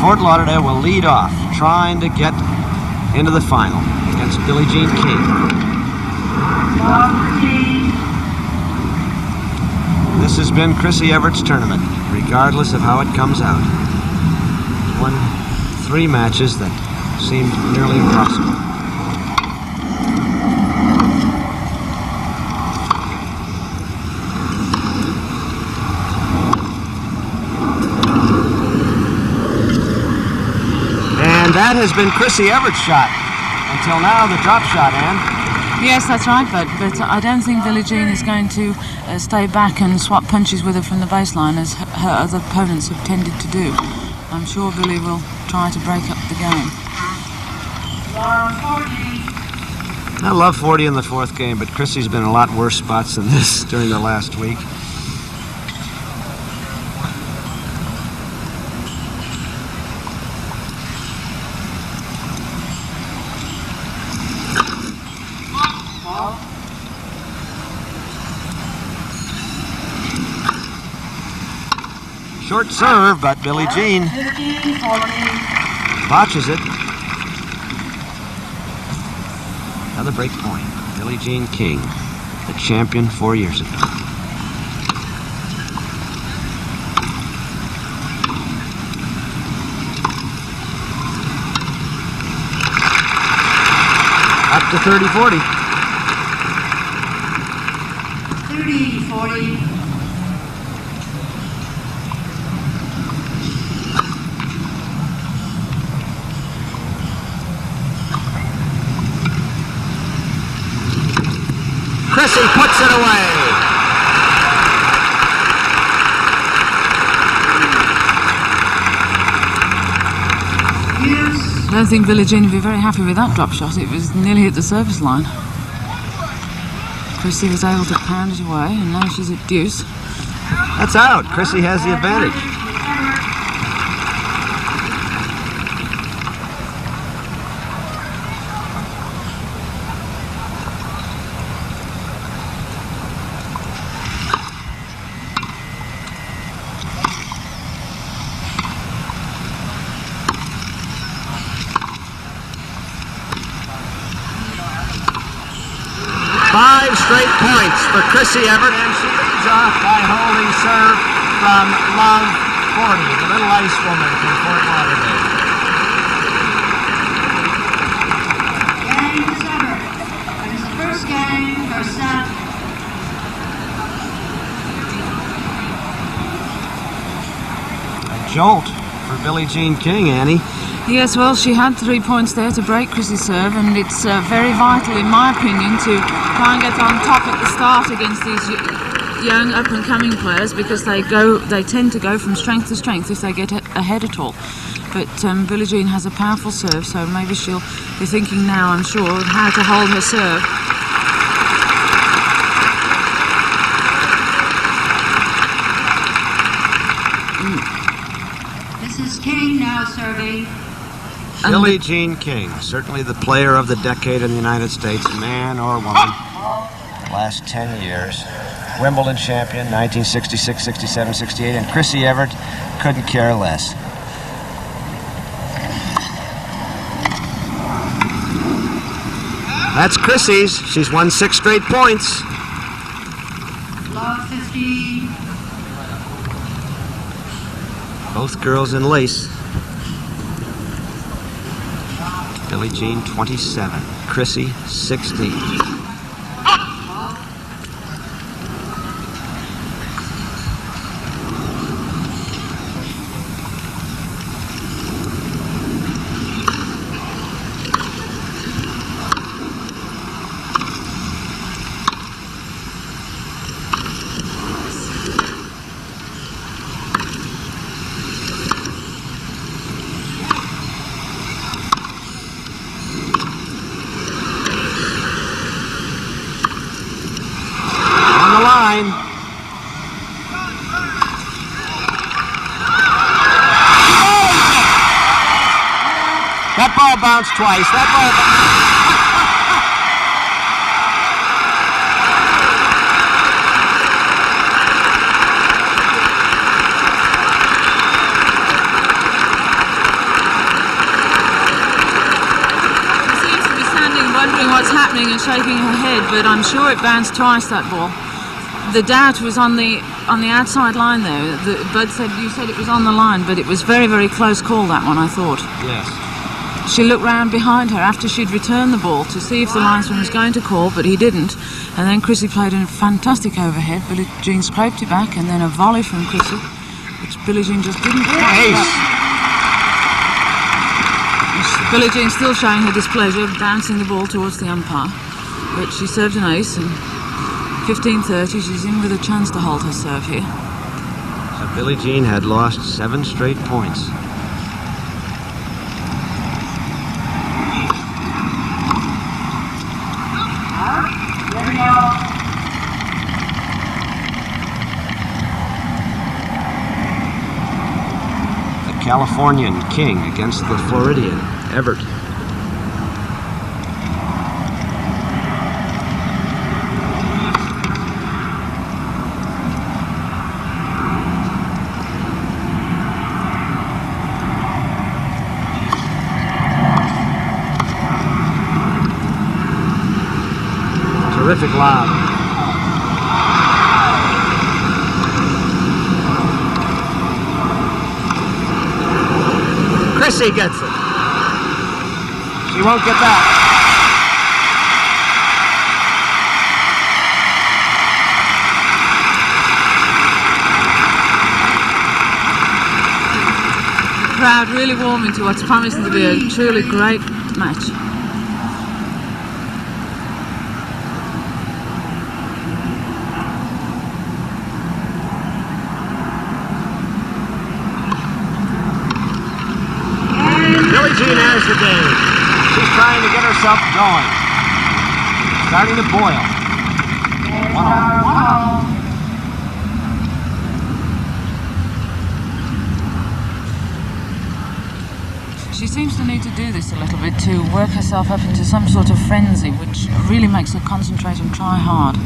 Fort Lauderdale will lead off, trying to get into the final against Billie Jean King. This has been Chris Evert's tournament, regardless of how it comes out. He's won 3 matches that seemed nearly impossible. And that has been Chris Evert's shot until now, the drop shot, Anne. Yes, that's right, but I don't think Billie Jean is going to stay back and swap punches with her from the baseline as her other opponents have tended to do. I'm sure Billie will try to break up the game. I love 40 in the 4th game, but Chrissy's been in a lot worse spots than this during the last week. Short serve, but Billie Jean botches it. Another break point. Billie Jean King, the champion 4 years ago. Up to 30-40. 30-40. Chrissy puts it away. I don't think Billie Jean would be very happy with that drop shot. It was nearly at the service line. Chrissy was able to pound it away, and now she's at deuce. That's out. Chrissy has the advantage. Five straight points for Chrissy Evert, and she leads off by holding serve from Love 40, the little ice woman from Fort Lauderdale. Game Evert. That is the first game, first set. A jolt for Billie Jean King, Annie. Yes, well, she had 3 points there to break Chrissy's serve, and it's very vital, in my opinion, to try and get on top at the start against these young up-and-coming players, because they tend to go from strength to strength if they get ahead at all. But Billie Jean has a powerful serve, so maybe she'll be thinking now, I'm sure, of how to hold her serve. This is King now serving. Billie Jean King, certainly the player of the decade in the United States, man or woman. Last 10 years. Wimbledon champion, 1966, 67, 68, and Chrissy Evert couldn't care less. That's Chrissy's. She's won 6 straight points. Love 50. Both girls in lace. Billie Jean 27, Chrissy 16. That ball bounced twice. That ball what's happening and shaking her head, but I'm sure it bounced twice, that ball. The doubt was on the outside line there. Bud said, you said it was on the line, but it was very, very close call, that one, I thought. Yes. She looked round behind her after she'd returned the ball to see if the linesman was going to call, but he didn't. And then Chrissy played a fantastic overhead. Billie Jean scraped it back, and then a volley from Chrissy, which Billie Jean just didn't catch. Billie Jean still showing her displeasure, bouncing the ball towards the umpire. But she served an ace, and 15-30, she's in with a chance to hold her serve here. So Billie Jean had lost 7 straight points. The Californian King against the Floridian Evert. Terrific lob. Chrissy gets it. She won't get that. The crowd really warming to what's promising to be a truly great match. Billie Jean has the game. She's trying to get herself going. Starting to boil. 1-0. She seems to need to do this a little bit to work herself up into some sort of frenzy, which really makes her concentrate and try hard.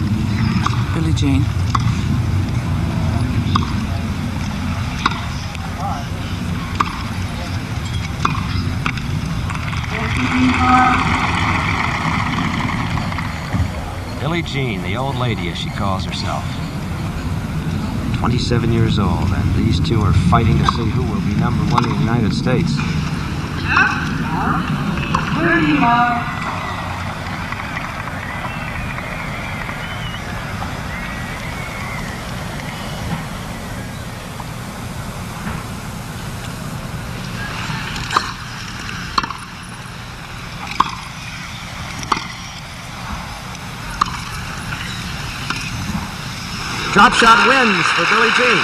Billie Jean. Billie Jean, the old lady as she calls herself. 27 years old, and these two are fighting to see who will be number 1 in the United States. Drop shot wins for Billie Jean.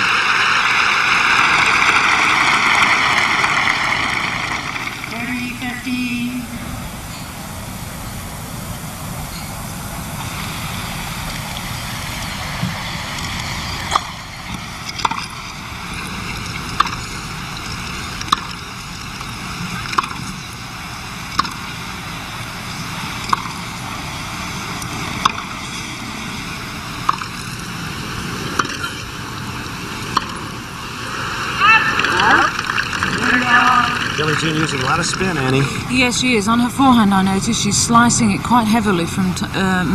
Billie Jean using a lot of spin, Annie. Yes, she is. On her forehand, I noticed she's slicing it quite heavily from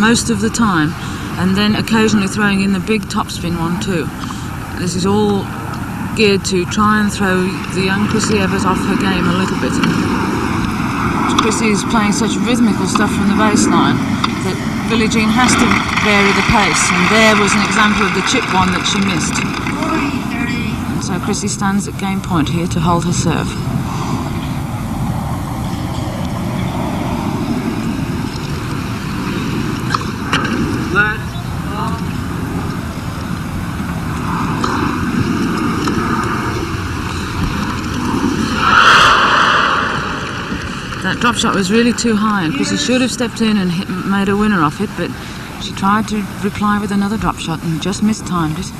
most of the time, and then occasionally throwing in the big topspin one too. This is all geared to try and throw the young Chrissy Evert off her game a little bit. Chrissy is playing such rhythmical stuff from the baseline that Billie Jean has to vary the pace, and there was an example of the chip one that she missed. And so Chrissy stands at game point here to hold her serve. That drop shot was really too high, and Chrissy should have stepped in and made a winner off it, but she tried to reply with another drop shot and just mistimed it.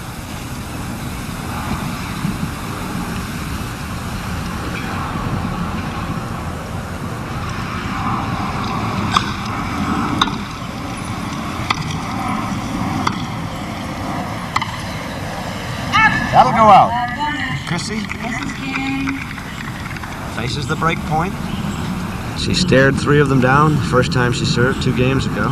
That'll go out. Chrissy faces the break point. She stared 3 of them down the first time she served 2 games ago.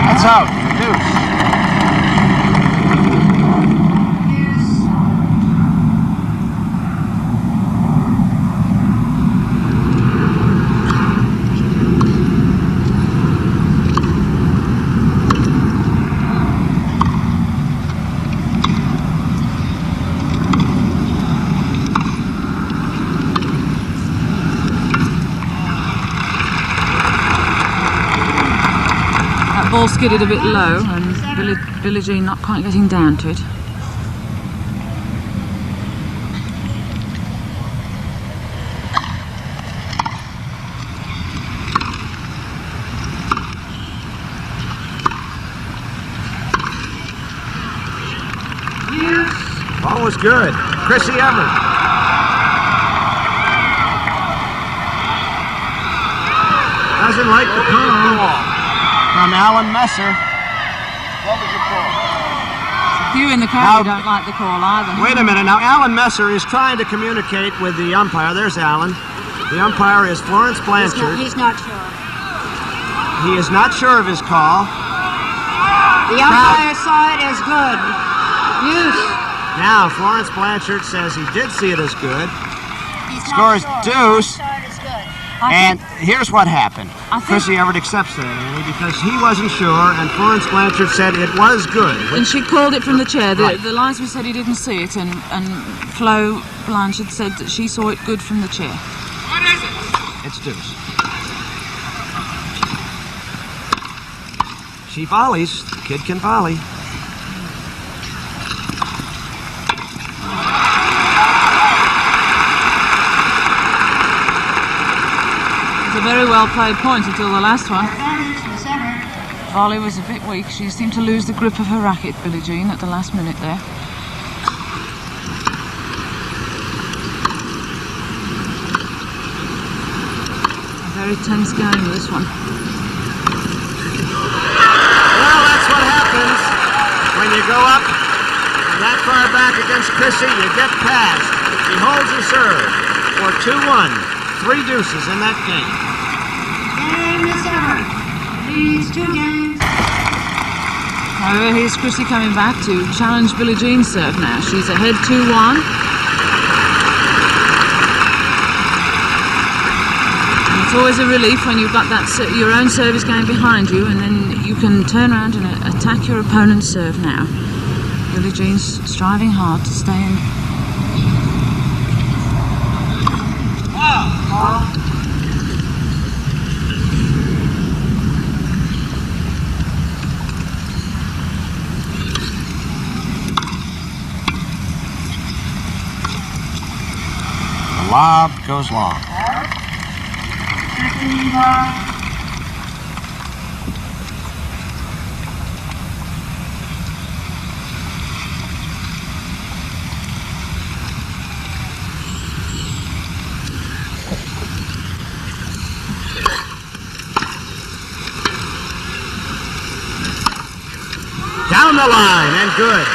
That's out. Deuce. Ball skidded a bit low, and Billie Jean not quite getting down to it. Ball was good. Chris Evert. Doesn't like the call. From Alan Messer. What was your call? You in the crowd don't like the call either. Wait a minute now. Alan Messer is trying to communicate with the umpire. There's Alan. The umpire is Florence Blanchard. He's not sure. He is not sure of his call. The umpire saw it as good. Use. Now Florence Blanchard says he did see it as good. He's Scores not sure. deuce. He saw it as good. And here's what happened. I think- Chrissy Evert accepts that, Annie, because he wasn't sure, and Florence Blanchard said it was good. And she called it from the chair. Right. The linesman said he didn't see it, and Flo Blanchard said that she saw it good from the chair. What is it? It's deuce. She volleys. The kid can volley. It was a very well played point until the last one. Advantage to Evert. Volley was a bit weak. She seemed to lose the grip of her racket, Billie Jean, at the last minute there. A very tense game, this one. Well, that's what happens when you go up that far back against Chrissy. You get past. She holds the serve for 2-1. 3 deuces in that game. Game is Evert. Leads 2 games. However, here's Chrissy coming back to challenge Billie Jean's serve now. She's ahead 2-1. It's always a relief when you've got that your own service game behind you, and then you can turn around and attack your opponent's serve now. Billie Jean's striving hard to stay in. The lob goes long. Down the line and good.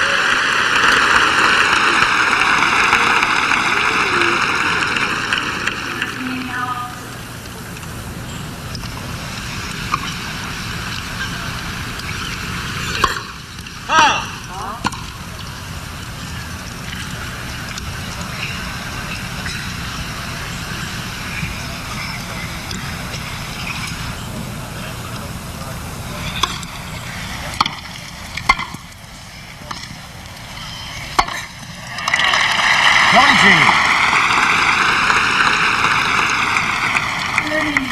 Billie Jean. 30-13.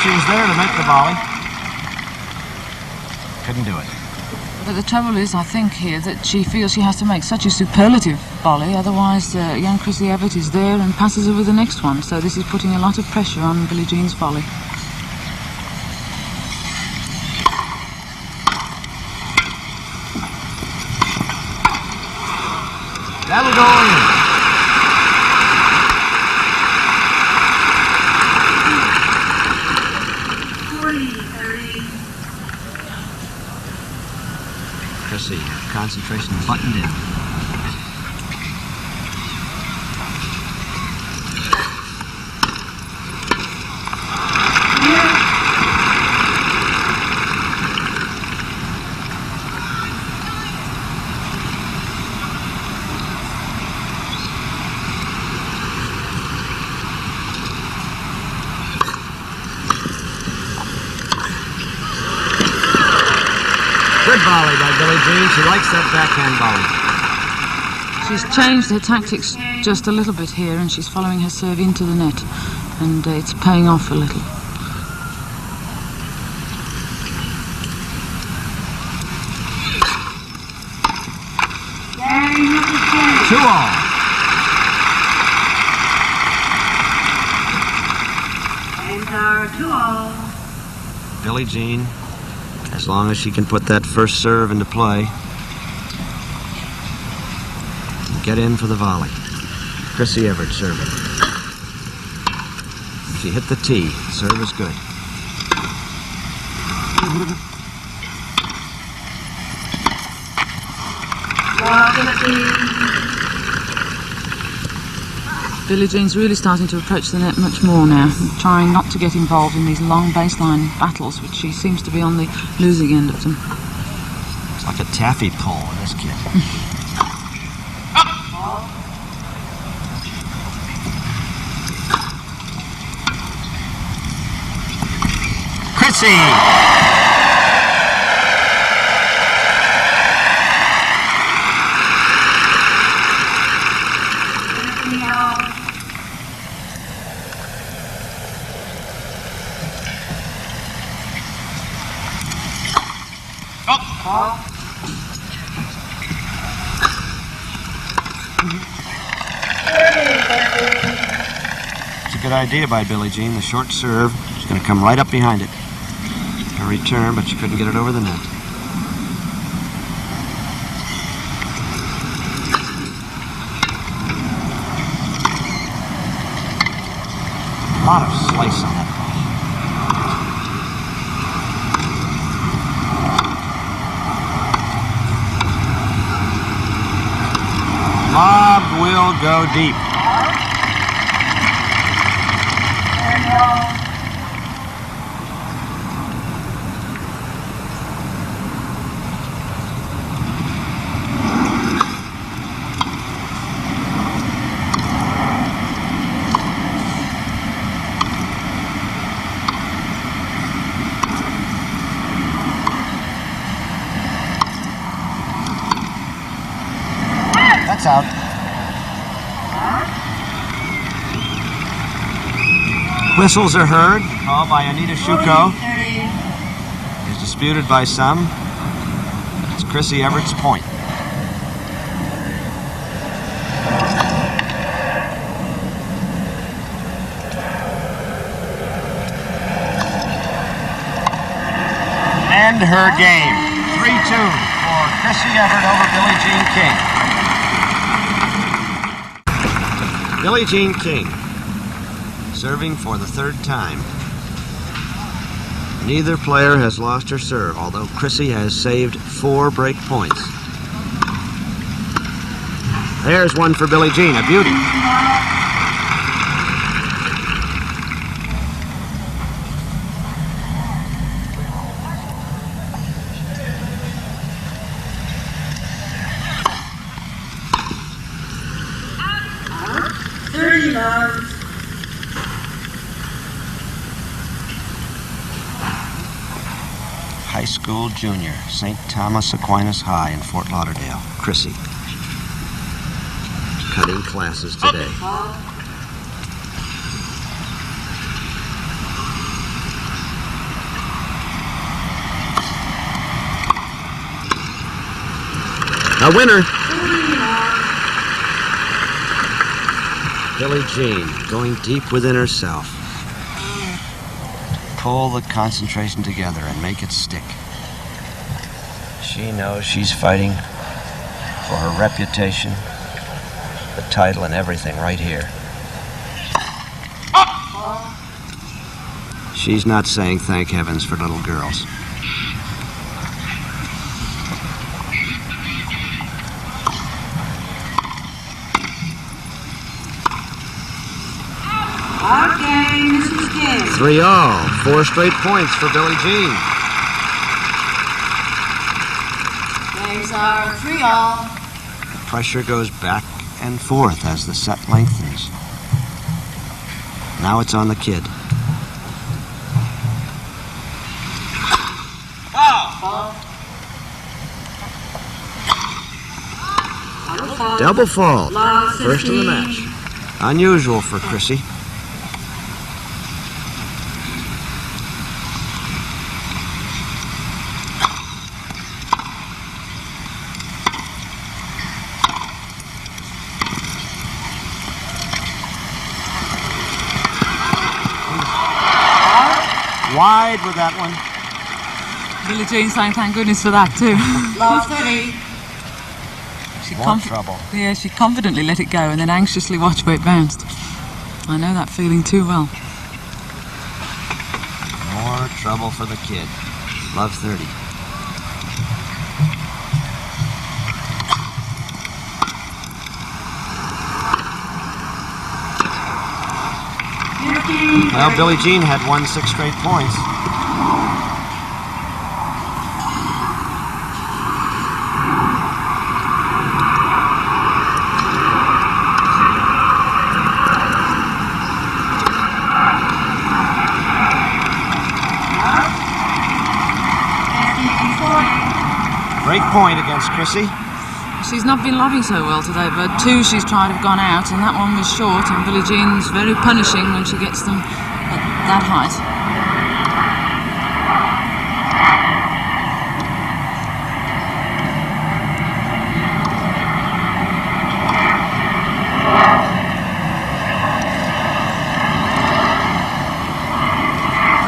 She was there to make the volley. Couldn't do it. But the trouble is, I think here, that she feels she has to make such a superlative volley, otherwise young Chrissy Evert is there and passes her with the next one. So this is putting a lot of pressure on Billie Jean's volley. That'll go in. Chrissy, concentration buttoned in. Good volley by Billie Jean. She likes that backhand volley. She's changed her tactics just a little bit here, and she's following her serve into the net, and it's paying off a little. Two all. And our 2-all. Billie Jean, as long as she can put that first serve into play, get in for the volley. Chrissy Evert serving. She hit the tee. Serve is good. Billie Jean's really starting to approach the net much more now, trying not to get involved in these long baseline battles, which she seems to be on the losing end of them. It's like a taffy pull with this kid. Chrissy! It's a good idea by Billie Jean. The short serve. She's going to come right up behind it. A return, but she couldn't get it over the net. A lot of slice on that ball. Lob will go deep. That's out. Whistles are heard. Call by Anita Shuko is disputed by some. It's Chrissy Evert's point. End her game. 3-2 for Chrissy Evert over Billie Jean King. Billie Jean King, serving for the third time. Neither player has lost her serve, although Chrissy has saved 4 break points. There's one for Billie Jean, a beauty. High school junior, St. Thomas Aquinas High in Fort Lauderdale. Chrissy. Cutting classes today. A winner. Billie Jean going deep within herself. Pull the concentration together and make it stick. She knows she's fighting for her reputation, the title, and everything right here. She's not saying thank heavens for little girls. Okay, Mrs. King. 3-all. 4 straight points for Billie Jean. Games are 3-all. The pressure goes back and forth as the set lengthens. Now it's on the kid. Double fault. First of the match. Unusual for Chrissy. Wide with that one. Billie Jean saying thank goodness for that too. Love 30. More trouble. Yeah, she confidently let it go and then anxiously watched where it bounced. I know that feeling too well. More trouble for the kid. Love 30. Well, Billie Jean had won 6 straight points. Great point against Chrissy. She's not been loving so well today, but 2 she's tried have gone out, and that one was short, and Billie Jean's very punishing when she gets them at that height.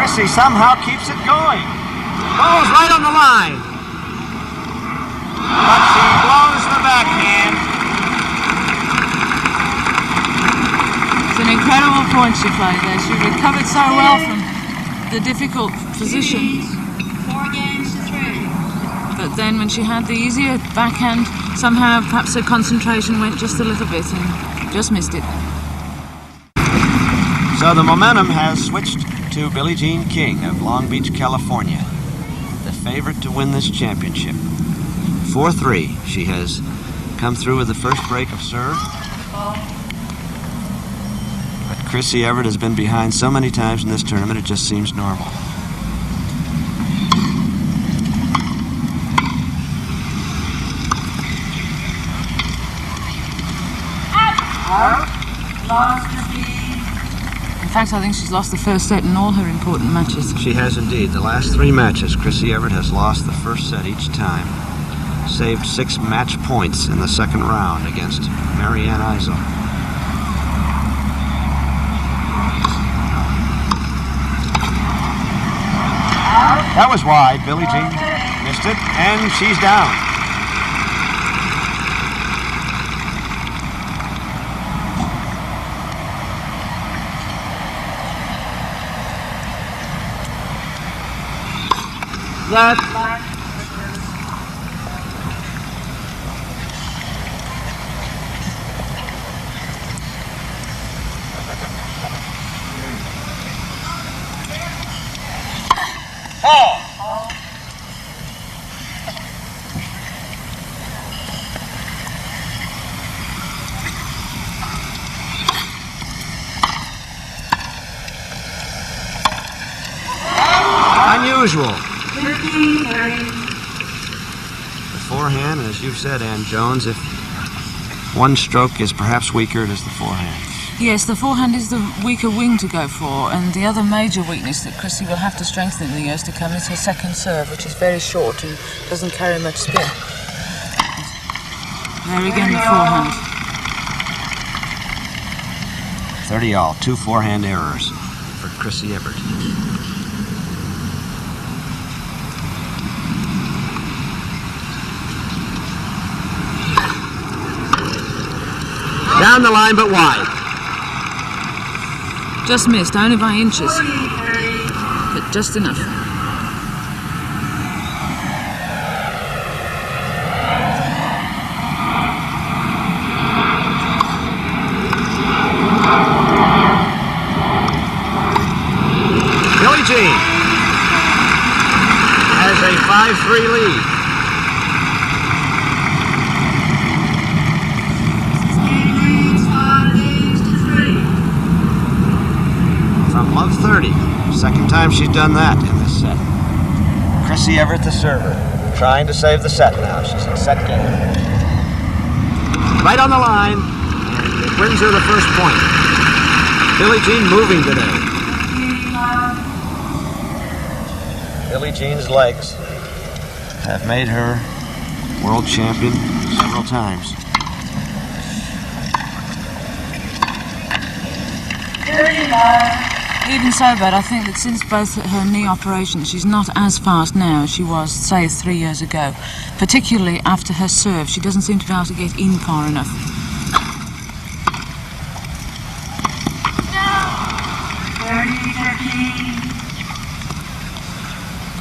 Chrissy somehow keeps it going. Ball's right on the line. But she blows the backhand. It's an incredible point she played there. She recovered so well from the difficult position. 4 games to 3. But then when she had the easier backhand, somehow perhaps her concentration went just a little bit and just missed it. So the momentum has switched to Billie Jean King of Long Beach, California, the favorite to win this championship. 4-3. She has come through with the first break of serve. But Chris Evert has been behind so many times in this tournament, it just seems normal. In fact, I think she's lost the first set in all her important matches. She has indeed. The last 3 matches, Chris Evert has lost the first set each time. Saved 6 match points in the second round against Marianne Eisel. That was wide. Billie Jean missed it, and she's down. Unusual. The forehand, and as you've said, Ann Jones, if one stroke is perhaps weaker, it is the forehand. Yes, the forehand is the weaker wing to go for, and the other major weakness that Chrissy will have to strengthen in the years to come is her second serve, which is very short and doesn't carry much spin. There again, the forehand. 30 all, 2 forehand errors for Chris Evert. Down the line, but wide. Just missed, only by inches, but just enough. Billie Jean has a 5-3 lead. From love 30. Second time she's done that in this set. Chris Evert, the server, trying to save the set now. She's in set game. Right on the line, and it wins her the first point. Billie Jean moving today. Billie Jean's legs have made her world champion several times. Even so, but I think that since both her knee operations, she's not as fast now as she was, say, 3 years ago. Particularly after her serve, she doesn't seem to be able to get in far enough.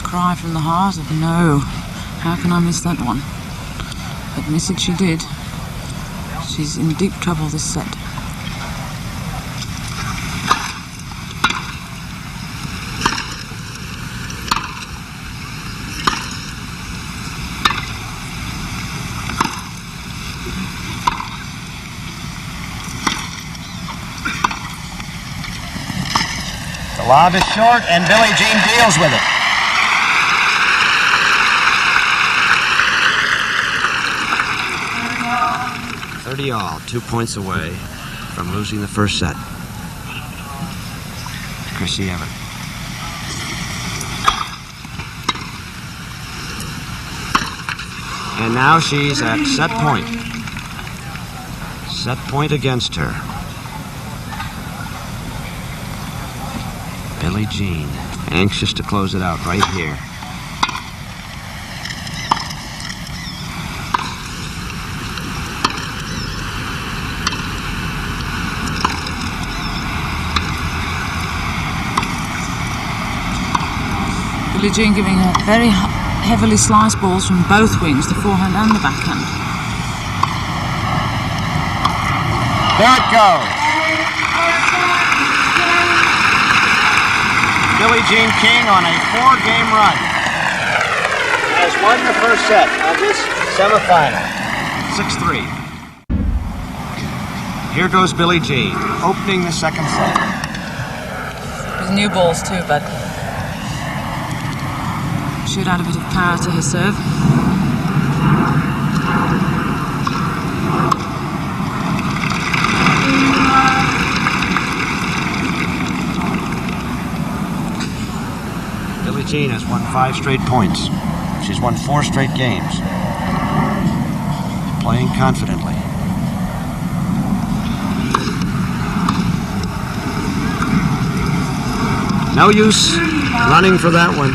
Cry from the heart of no. How can I miss that one? But miss it she did. She's in deep trouble this set. The lob is short, and Billie Jean deals with it. All, 2 points away from losing the first set. Chris Evert. And now she's at set point. Set point against her. Billie Jean, anxious to close it out right here. Billie Jean giving her very heavily sliced balls from both wings, the forehand and the backhand. There it goes. Billie Jean King on a 4-game run has won the first set of this semifinal. 6-3. Here goes Billie Jean, opening the second set. With new balls too, but should add a bit of power to her serve. Billie Jean has won 5 straight points. She's won 4 straight games. Playing confidently. No use running for that one.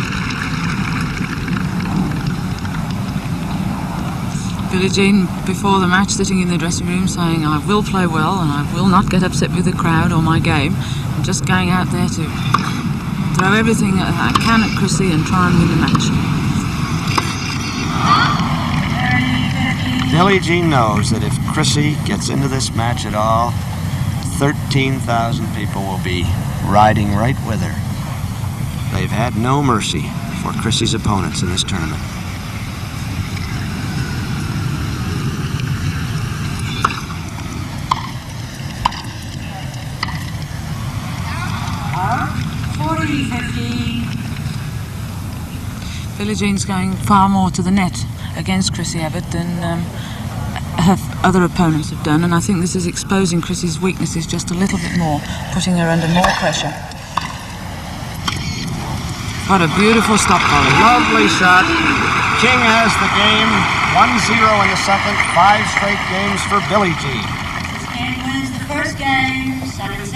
Billie Jean, before the match, sitting in the dressing room saying, I will play well and I will not get upset with the crowd or my game. I'm just going out there to throw everything I can at Chrissy and try and win the match. Billie Jean knows that if Chrissy gets into this match at all, 13,000 people will be riding right with her. They've had no mercy for Chrissy's opponents in this tournament. Billie Jean's going far more to the net against Chris Evert than her other opponents have done, and I think this is exposing Chrissy's weaknesses just a little bit more, putting her under more pressure. What a beautiful stop volley. Lovely shot. King has the game, 1-0 in the second, 5 straight games for Billie Jean. King wins the first game, 7-7.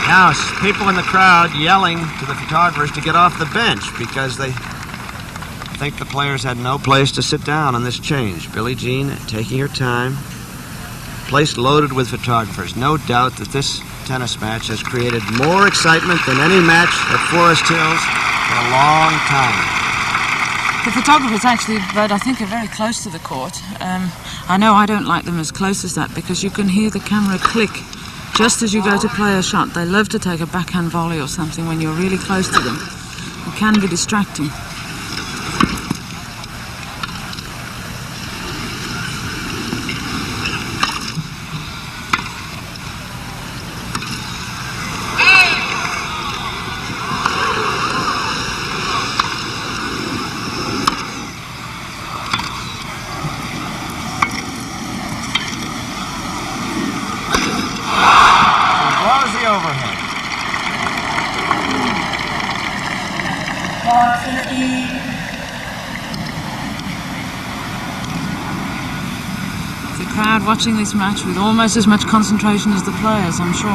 Now, people in the crowd yelling to the photographers to get off the bench because they think the players had no place to sit down on this change. Billie Jean taking her time. Place loaded with photographers. No doubt that this tennis match has created more excitement than any match at Forest Hills for a long time. The photographers actually, Bud, I think are very close to the court. I know I don't like them as close as that because you can hear the camera click just as you go to play a shot. They love to take a backhand volley or something when you're really close to them. It can be distracting. Overhead. The crowd watching this match with almost as much concentration as the players, I'm sure.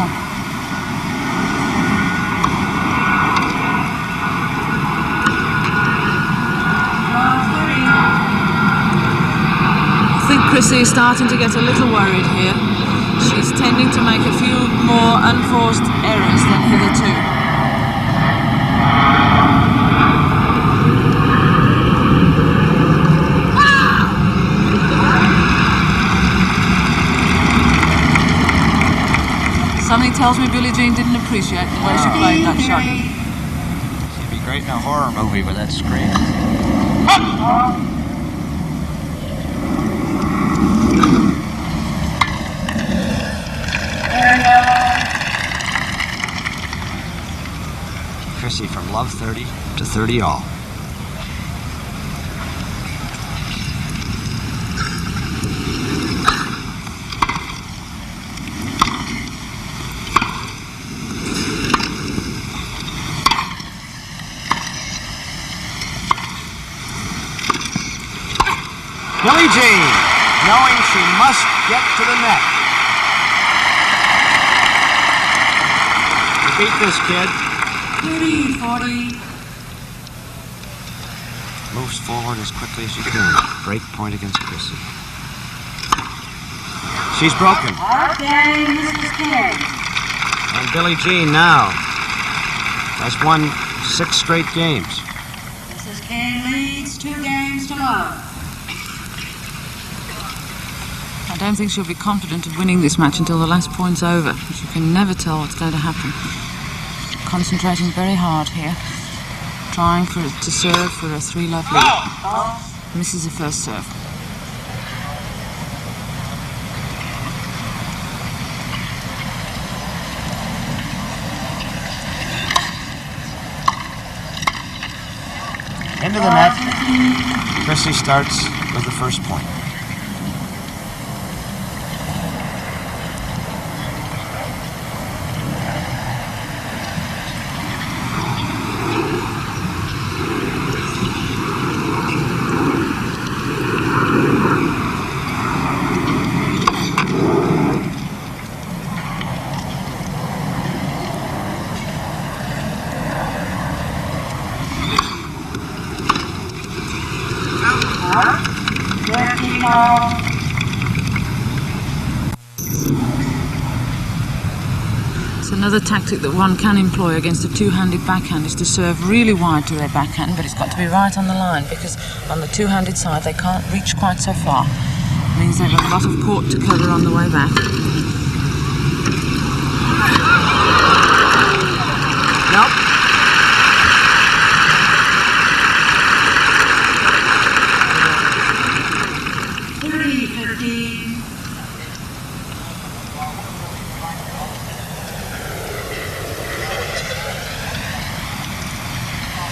I think Chrissy is starting to get a little worried here. She's tending to make a few more unforced errors than hitherto. Something tells me Billie Jean didn't appreciate the way she played that shot. She'd be great in a horror movie with that scream. Chrissy from love 30 to 30 all. Billie Jean, knowing she must get to the net. You beat this kid. 30-40. Moves forward as quickly as you can. Break point against Chrissy. She's broken. Okay, Mrs. King. And Billie Jean now has won 6 straight games. Mrs. King leads 2 games to love. I don't think she'll be confident of winning this match until the last point's over. But you can never tell what's going to happen. Concentrating very hard here. Trying for it to serve for a 3-love lead. Misses the first serve. Into the net. Chrissy starts with the first point. It's another tactic that one can employ against a two-handed backhand is to serve really wide to their backhand, but it's got to be right on the line because on the two-handed side they can't reach quite so far. It means they've a lot of court to cover on the way back. Nope.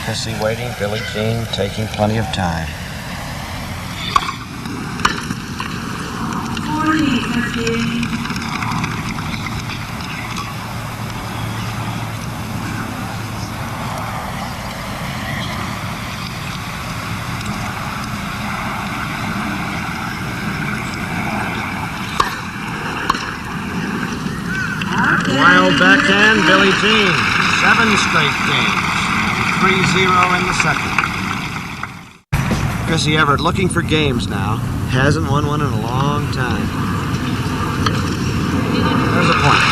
Chrissy waiting, Billie Jean taking plenty of time. Wild backhand, Billie Jean. 7 straight games. 3-0 in the second. Chris Evert looking for games now. Hasn't won one in a long time. There's a point.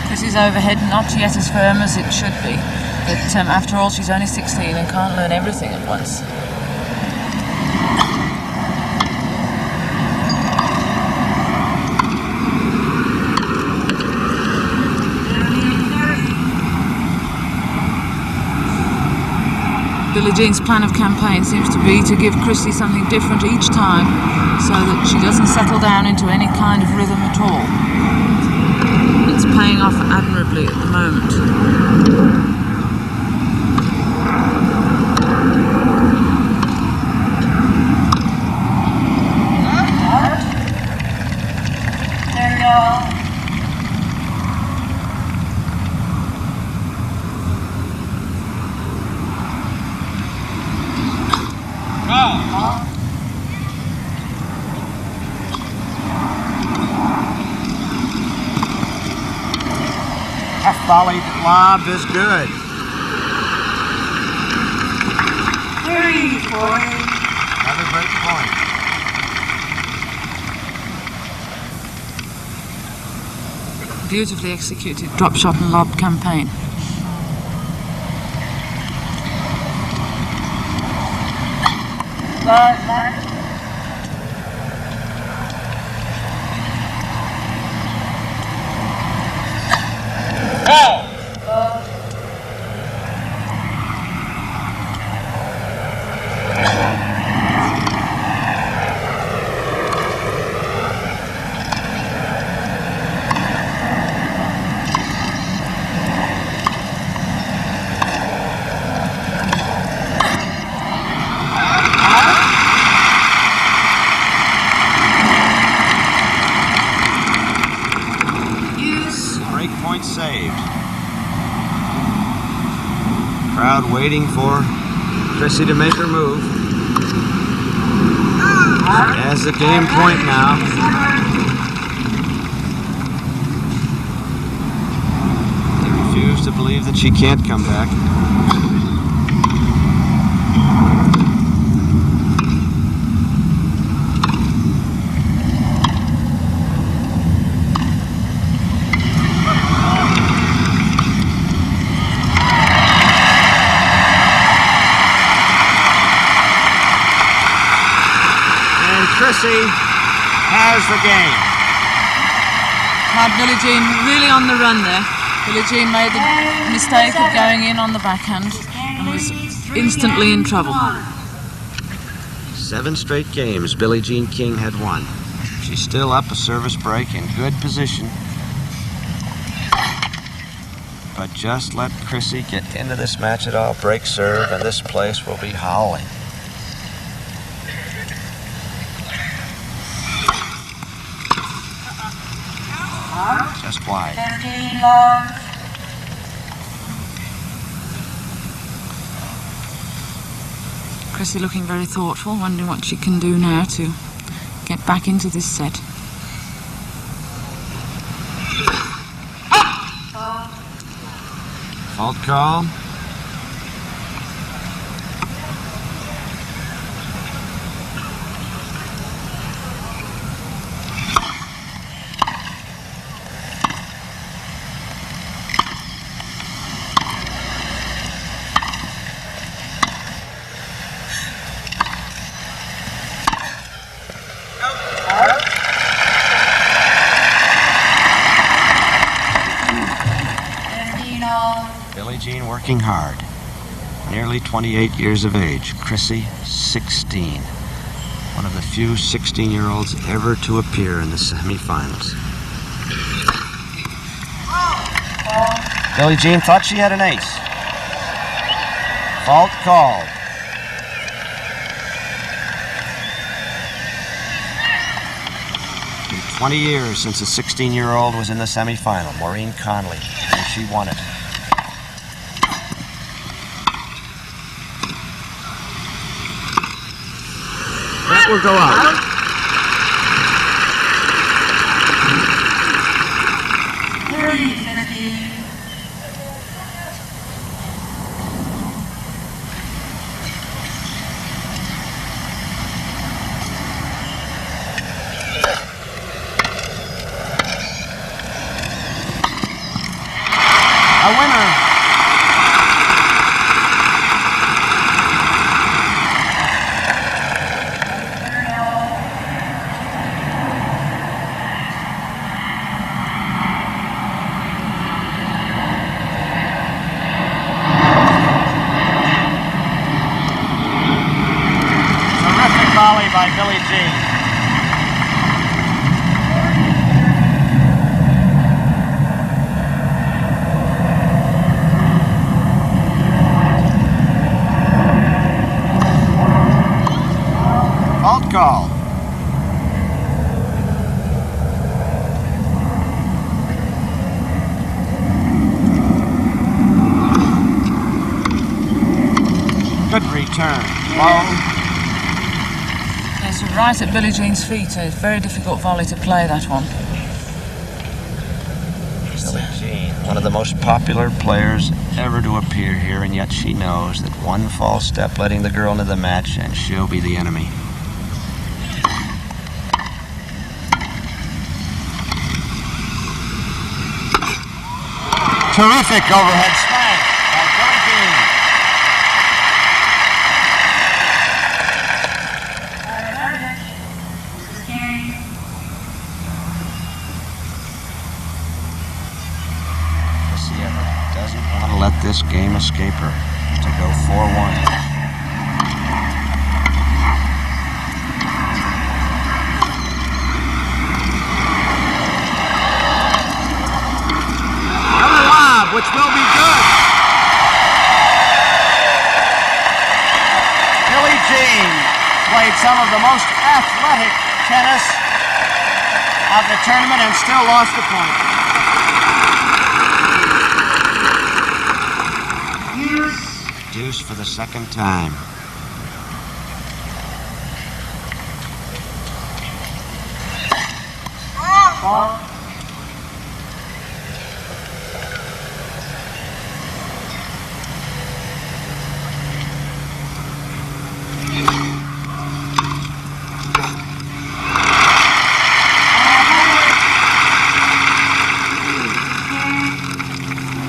Chrissy's overhead not yet as firm as it should be, but after all she's only 16 and can't learn everything at once. Billie Jean's plan of campaign seems to be to give Chrissy something different each time so that she doesn't settle down into any kind of rhythm at all. It's paying off admirably at the moment. Half volley lob is good. 3 point. Another break point. Beautifully executed drop shot and lob campaign. Point saved. Crowd waiting for Chrissy to make her move. Has the game point now. They refuse to believe that she can't come back. Chrissy has the game. Had Billie Jean really on the run there. Billie Jean made the mistake of going in on the backhand and was instantly in trouble. 7 straight games Billie Jean King had won. She's still up a service break in good position. But just let Chrissy get into this match at all, break serve, and this place will be howling. Just wide. Chrissy looking very thoughtful, wondering what she can do now to get back into this set. Fault call. working hard. Nearly 28 years of age. Chrissy, 16. One of the few 16-year-olds ever to appear in the semifinals. Billie Jean thought she had an ace. Fault called. 20 years since a 16-year-old was in the semifinal. Maureen Conley, and she won it. That will go out. A winner. Terrific volley by Billie Jean. Fault call. Good return. Low. It's right at Billie Jean's feet. A very difficult volley to play, that one. Billie Jean, one of the most popular players ever to appear here, and yet she knows that one false step letting the girl into the match and she'll be the enemy. Terrific overhead smash by Billie Jean. Chris Evert doesn't want to let this game escape her to go 4-1. Which will be good. Billie Jean played some of the most athletic tennis of the tournament and still lost the point. Deuce for the second time.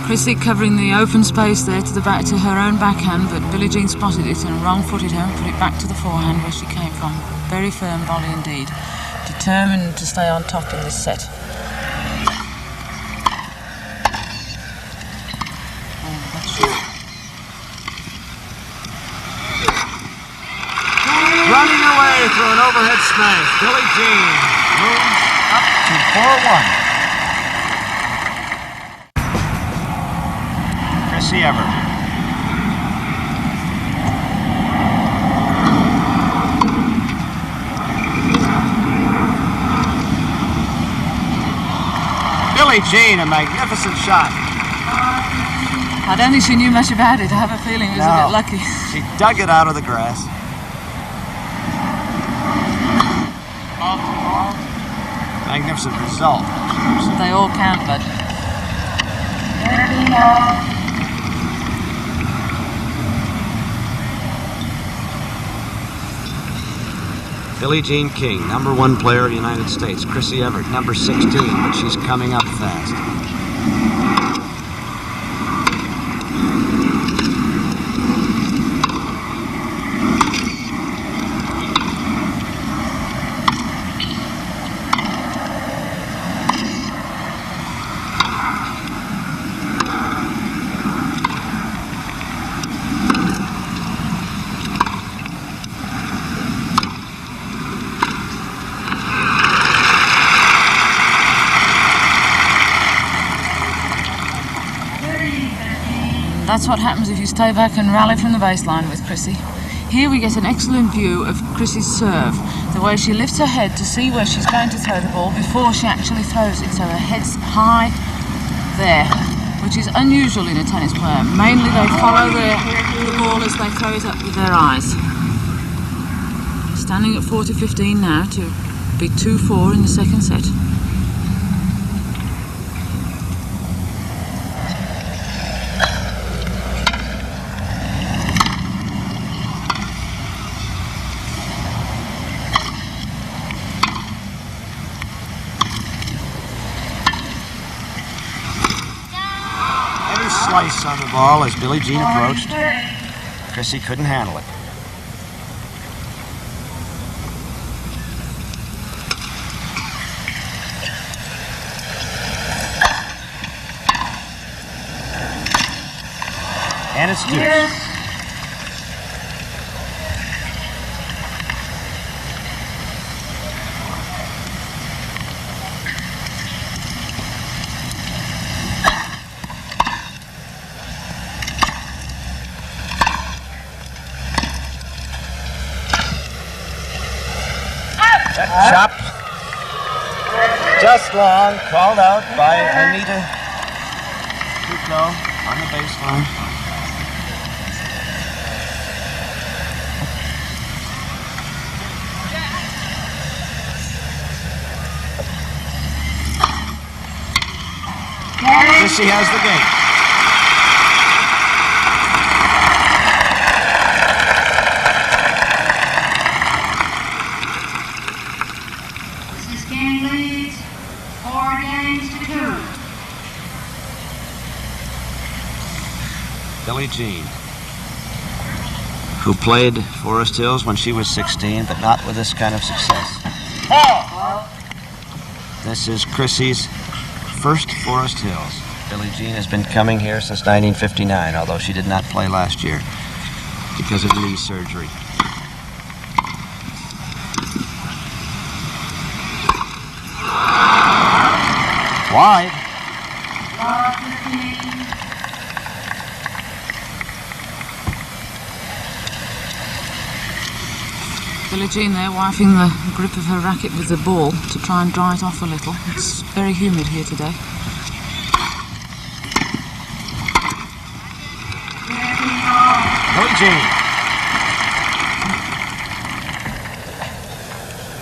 Chrissy covering the open space there to the back to her own backhand, but Billie Jean spotted it and wrong-footed her and put it back to the forehand where she came from. Very firm volley indeed. Determined to stay on top in this set. Running away through an overhead smash. Billie Jean moves up to 4-1. Chris Evert. Billie Jean, a magnificent shot. I don't think she knew much about it. I have a feeling it was a bit lucky. She dug it out of the grass. Magnificent result. They all count, bud. Billie Jean King, #1 player of the United States. Chrissy Evert, number 16, but she's coming up fast. That's what happens if you stay back and rally from the baseline with Chrissy. Here we get an excellent view of Chrissy's serve, the way she lifts her head to see where she's going to throw the ball before she actually throws it. So her head's high there, which is unusual in a tennis player. Mainly they follow the ball as they throw it up with their eyes. Standing at 40-15 now to be 2-4 in the second set. Slice on the ball as Billie Jean approached. Chrissy couldn't handle it. And it's deuce. Chop. Just long. Called out by Anita Kuko on the baseline. Chrissy has the game. Billie Jean, who played Forest Hills when she was 16, but not with this kind of success. This is Chrissy's first Forest Hills. Billie Jean has been coming here since 1959, although she did not play last year because of knee surgery. Wide. Billie Jean there wiping the grip of her racket with the ball to try and dry it off a little. It's very humid here today. Billie Jean,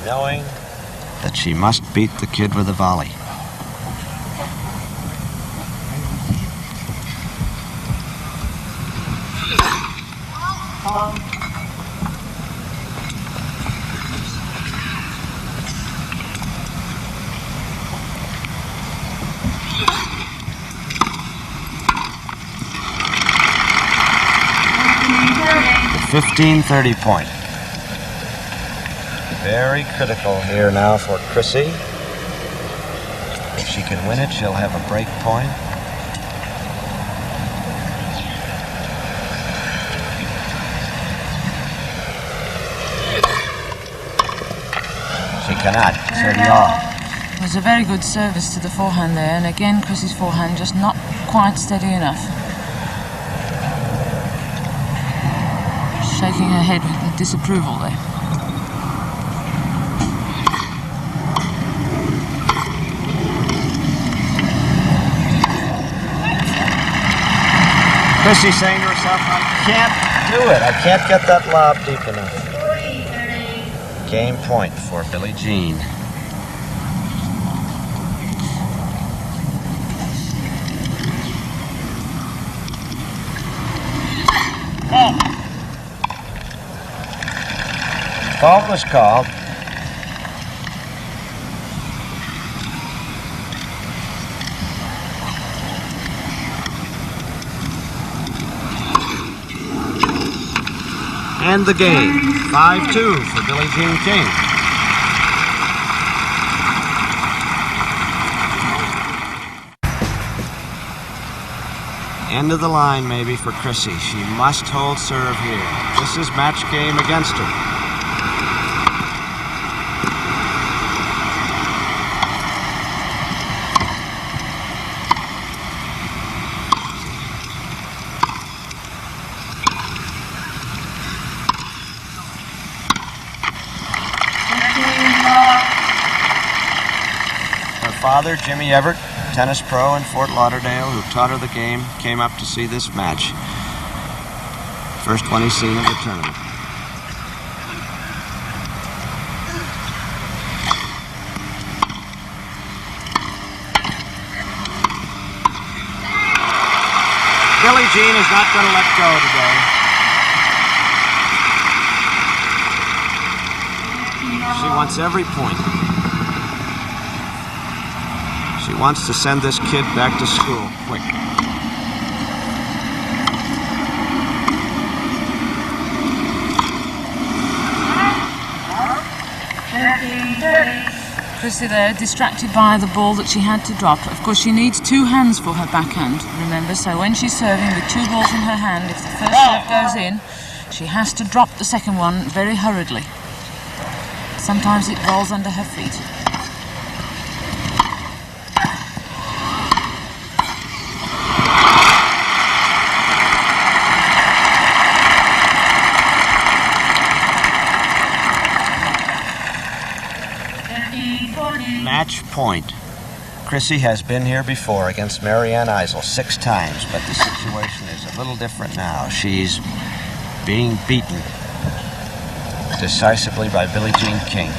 knowing that she must beat the kid with a volley. The 15-30 point. Very critical here now for Chrissy. If she can win it, she'll have a break point. She cannot. Serve off. It was a very good service to the forehand there, and again Chrissy's forehand just not quite steady enough. Shaking her head with disapproval there. Chrissy saying to herself, I can't do it. I can't get that lob deep enough. Game point for Billie Jean. Fault was called. And the game, 5-2 for Billie Jean King. End of the line maybe for Chrissy. She must hold serve here. This is match game against her. father, Jimmy Evert, tennis pro in Fort Lauderdale, who taught her the game, came up to see this match. First one he's seen of the tournament. Billie Jean is not going to let go today. She wants every point. She wants to send this kid back to school quick. Chrissy there, distracted by the ball that she had to drop. Of course, she needs two hands for her backhand, remember, so when she's serving with two balls in her hand, if the first serve goes in, she has to drop the second one very hurriedly. Sometimes it rolls under her feet. Match point. Chrissy has been here before against Marianne Eisel 6 times, but the situation is a little different now. She's being beaten decisively by Billie Jean King.